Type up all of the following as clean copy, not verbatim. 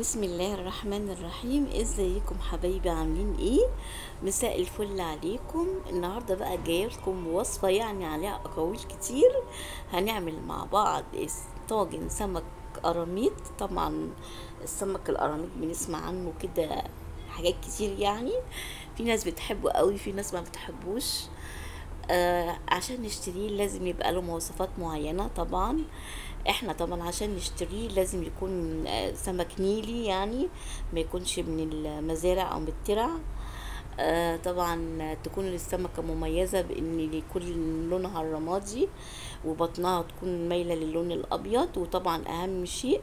بسم الله الرحمن الرحيم. ازيكم حبايبي؟ عاملين ايه؟ مساء الفل عليكم. النهارده بقى جايه لكم بوصفه يعني عليها اقاويل كتير. هنعمل مع بعض طاجن سمك قراميط. طبعا السمك القراميط بنسمع عنه كده حاجات كتير يعني. في ناس بتحبه قوي، في ناس ما بتحبوش. عشان نشتريه لازم يبقى له مواصفات معينة طبعا. احنا طبعا عشان نشتريه لازم يكون سمك نيلي يعني، ما يكونش من المزارع او من الترع. طبعا تكون السمكة مميزة بان يكون لونها الرمادي وبطنها تكون مايلة للون الابيض. وطبعا اهم شيء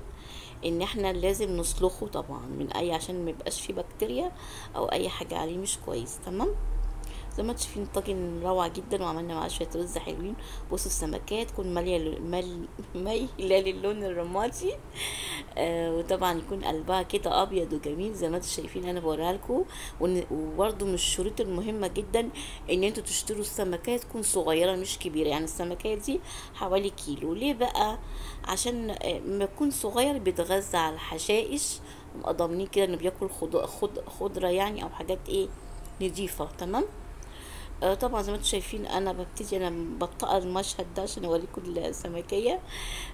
ان احنا لازم نسلخه طبعا من اي، عشان ما يبقاش فيه بكتيريا او اي حاجة عليه مش كويس. تمام. زي ما انتوا شايفين الطاجن روعة جدا، وعملنا معاه شوية رز حلوين. بصوا السمكات تكون مايلة للون الرمادي. وطبعا يكون قلبها كده ابيض وجميل زي ما انتوا شايفين انا بوريها لكم. وبرده من الشروط المهمة جدا ان انتوا تشتروا السمكات تكون صغيرة مش كبيرة. يعني السمكات دي حوالي كيلو. ليه بقى؟ عشان ما يكون صغير بيتغذى على الحشائش، نبقى ضامنين كده انه بياكل خضرة يعني او حاجات ايه نضيفة. تمام. طبعا زي ما انتم شايفين انا ببطئ المشهد ده عشان اوريكم السمكيه.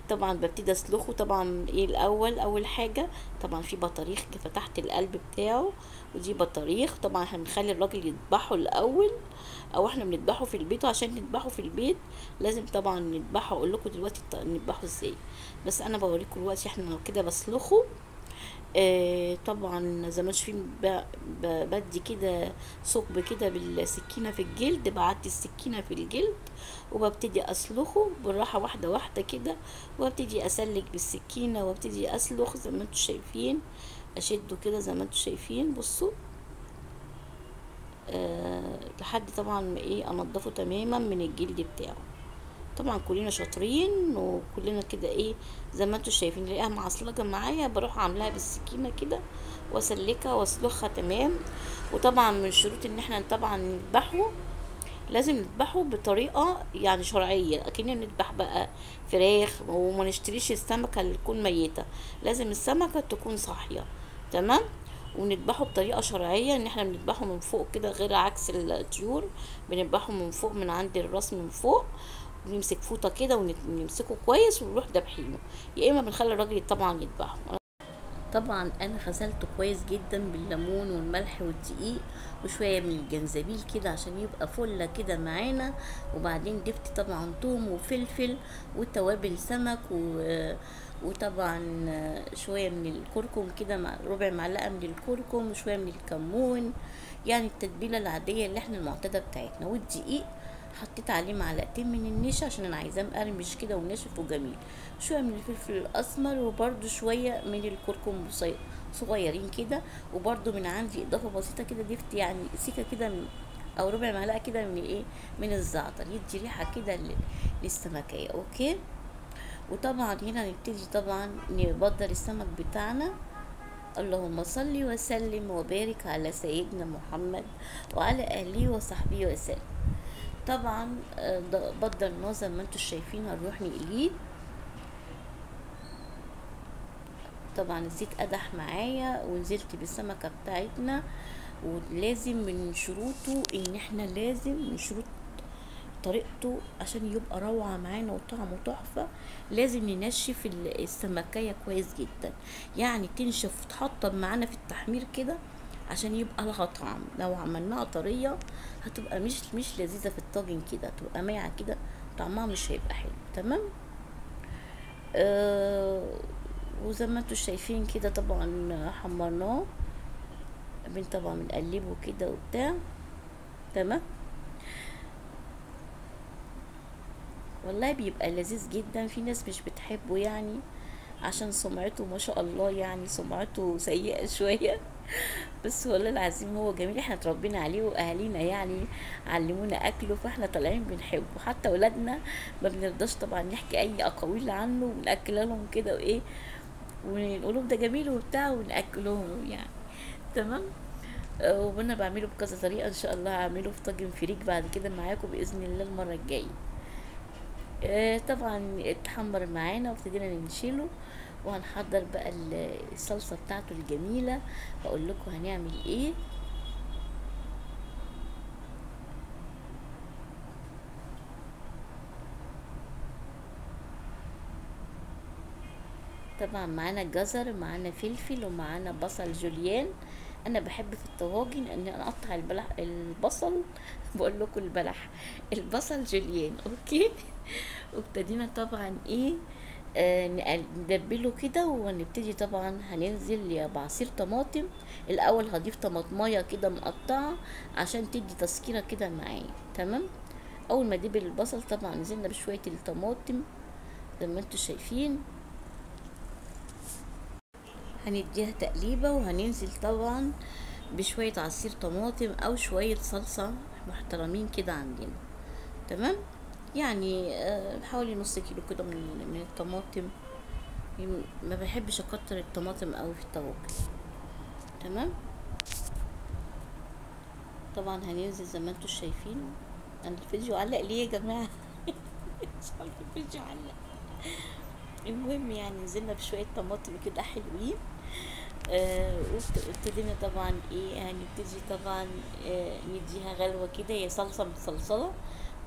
طبعا ببتدي اسلخه. طبعا ايه الاول؟ اول حاجه طبعا في بطاريخ فتحت القلب بتاعه، ودي بطاريخ. طبعا احنا بنخلي الراجل يذبحه الاول، او احنا بنذبحه في البيت. وعشان نذبحه في البيت لازم طبعا نذبحه. اقول لكم دلوقتي نذبحه ازاي، بس انا بوريكم دلوقتي احنا كده بسلخه. طبعا زي ما انتم شايفين بدي كده ثقب كده بالسكينه في الجلد، بعدي السكينه في الجلد وببتدي اسلخه بالراحه واحده واحده كده. وابتدي اسلك بالسكينه وابتدي اسلخ زي ما انتم شايفين، اشده كده زي ما انتم شايفين. بصوا لحد طبعا ما ايه انضفه تماما من الجلد بتاعه. طبعا كلنا شاطرين وكلنا كده ايه زي ما انتوا شايفين. نلاقيها معصلجه معايا بروح عاملاها بالسكينه كده واسلكها واسلخها تمام. وطبعا من الشروط ان احنا طبعا نذبحه، لازم نذبحه بطريقه يعني شرعيه، اكننا بنذبح بقى فراخ. وما نشتريش السمكه اللي تكون ميته، لازم السمكه تكون صاحيه. تمام. ونذبحه بطريقه شرعيه، ان احنا بنذبحه من فوق كده غير عكس الطيور. بنذبحه من فوق من عند الراس من فوق، ونمسك فوطه كده ونمسكه كويس ونروح دابحينه. يا اما بنخلي الراجل طبعا يذبحه. طبعا انا غسلته كويس جدا بالليمون والملح والدقيق وشويه من الجنزبيل كده عشان يبقى فله كده معانا. وبعدين ضفت طبعا توم وفلفل وتوابل سمك وطبعا شويه من الكركم كده، مع ربع معلقه من الكركم وشويه من الكمون. يعني التتبيله العاديه اللي احنا المعتاده بتاعتنا. والدقيق حطيت عليه معلقتين من النشا عشان انا عايزاه مقرمش كده وناشف وجميل. شويه من الفلفل الاسمر وبرده شويه من الكركم صغيرين كده. وبرده من عندي اضافه بسيطه كده ضفت يعني سيكه كده او ربع معلقه كده من ايه من الزعتر، يدي ريحه كده للسمكيه. اوكي. وطبعا هنا نبتدي طبعا نبدر السمك بتاعنا. اللهم صل وسلم وبارك على سيدنا محمد وعلى اهله وصحبه وسلم. طبعا بدل زي ما انتوا شايفين هنروح نقليه. طبعا الزيت قدح معايا ونزلت بالسمكه بتاعتنا. ولازم من شروطه ان احنا لازم من شروط طريقته عشان يبقى روعه معانا وطعمه تحفه، لازم ننشف السمكيه كويس جدا. يعني تنشف وتحطم معانا في التحمير كده عشان يبقى لها طعم. لو عملناها طريه هتبقى مش لذيذه في الطاجن كده، تبقى مايعه كده، طعمها مش هيبقى حلو. تمام. وزي ما انتوا شايفين كده طبعا حمرناه طبعا بنقلبه كده وبتاع. تمام. والله بيبقى لذيذ جدا. في ناس مش بتحبه يعني عشان سمعته ما شاء الله، يعني سمعته سيئة شوية. بس والله العظيم هو جميل، احنا اتربينا عليه واهالينا يعني علمونا اكله، فاحنا طالعين بنحبه. حتى ولادنا ما بنرضاش طبعا نحكي اي اقاويل عنه وناكل لهم كده وايه، ونقول لهم ده جميل وبتاع وناكلهم يعني. تمام. وانا بعمله بكذا طريقه، ان شاء الله هعمله في طاجن فريك بعد كده معاكم باذن الله المره الجايه. طبعا اتحمر معانا وابتدينا ننشله. وهنحضر بقى الصلصة بتاعته الجميلة. هقول لكم هنعمل ايه. طبعا معانا جزر، معانا فلفل، ومعانا بصل جوليان. انا بحب في الطواجن ان انا اقطع البصل بقول لكم البصل جوليان، اوكي. وابتدينا طبعا ايه، ندبله كده، ونبتدي طبعا هننزل بعصير طماطم. الاول هضيف طماطمايه كده مقطعه عشان تدي تسكيره كده معايا، تمام. اول ما ادبل البصل طبعا نزلنا بشويه الطماطم زي ما انتم شايفين، هنديها تقليبه، وهننزل طبعا بشويه عصير طماطم او شويه صلصه محترمين كده عندنا، تمام. يعني حوالي نص كيلو كده من الطماطم. ما بحبش اكتر الطماطم قوي في الطواجن، تمام. طبعا هننزل زي ما انتم شايفين. انا الفيديو علق ليه يا جماعه؟ مش عارفه الفيديو علق. المهم يعني نزلنا بشويه طماطم كده حلوين. وابتدينا طبعا ايه، هنبتدي طبعا نديها غلوه كده، هي صلصه متصلصله،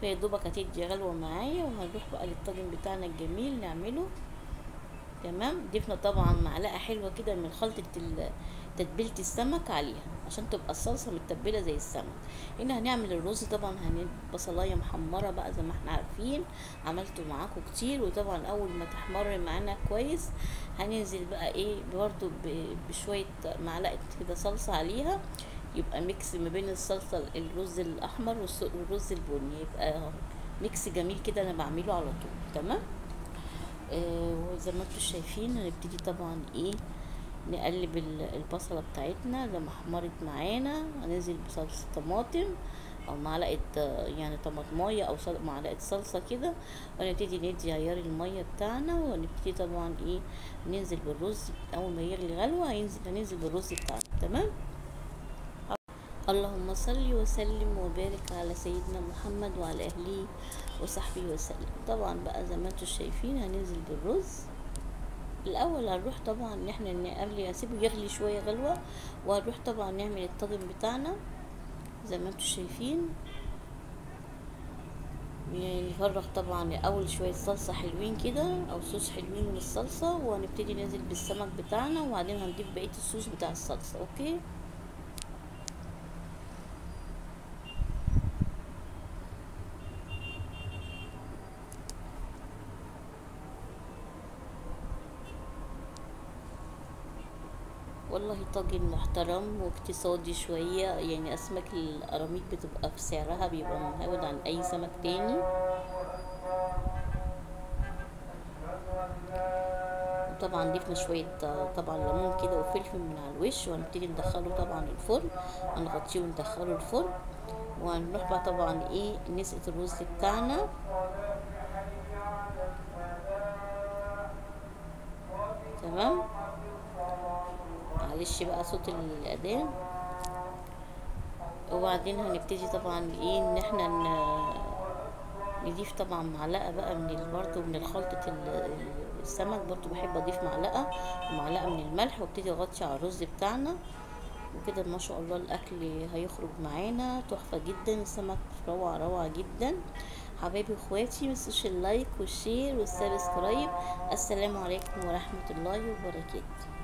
فيا دوبك هتدي غلوه معايا. وهنروح بقى للطاجن بتاعنا الجميل نعمله، تمام. ضفنا طبعا معلقه حلوه كده من خلطه تتبيله السمك عليها عشان تبقى الصلصه متبله زي السمك. هنا هنعمل الرز، طبعا بصلايه محمره بقى زي ما احنا عارفين، عملته معاكم كتير. وطبعا اول ما تحمر معانا كويس هننزل بقى ايه برضو بشويه معلقه كده صلصه عليها، يبقى ميكس ما بين الصلصه الرز الاحمر والرز البني، يبقى ميكس جميل كده انا بعمله على طول، تمام. وزي ما انتم شايفين هنبتدي طبعا ايه نقلب البصله بتاعتنا لما حمرت معانا. هننزل بصلصه طماطم او معلقه يعني طماطمايه او معلقه صلصه كده، ونبتدي ندي عيار الميه بتاعنا. ونبتدي طبعا ايه ننزل بالرز. اول ما يغلي غلوه هننزل بالرز بتاعنا، تمام. اللهم صل وسلم وبارك على سيدنا محمد وعلى اهله وصحبه وسلم. طبعا بقى زي ما انتم شايفين هننزل بالرز. الاول هنروح طبعا ان احنا قبل اسيبه يغلي شويه غلوه، وهنروح طبعا نعمل الطاجن بتاعنا زي ما انتم شايفين. نفرغ طبعا اول شويه صلصه حلوين كده او صوص حلوين من الصلصه، وهنبتدي ننزل بالسمك بتاعنا، وبعدين هنضيف بقيه الصوص بتاع الصلصه، اوكي. والله طاجن محترم واقتصادي شوية، يعني أسماك القراميط بتبقى في سعرها بيبقى منهود عن أي سمك تاني. وطبعا ضفنا شوية طبعا ليمون كده وفلفل من على الوش، وهنبتدي ندخله طبعا الفرن، هنغطيه وندخله الفرن. وهنروح بقى طبعا ايه نسقة الرز بتاعنا، تمام. معلش بقى صوت الأذان. وبعدين هنبتدي طبعا ايه ان احنا نضيف طبعا معلقه بقى برضو من خلطه السمك، برضو بحب اضيف معلقه ومعلقه من الملح، وابتدي اغطي على الرز بتاعنا. وكده ما شاء الله الاكل هيخرج معانا تحفه جدا. السمك روعه روعه جدا. حبايبي واخواتي متنسوش اللايك والشير والسبسكرايب. السلام عليكم ورحمه الله وبركاته.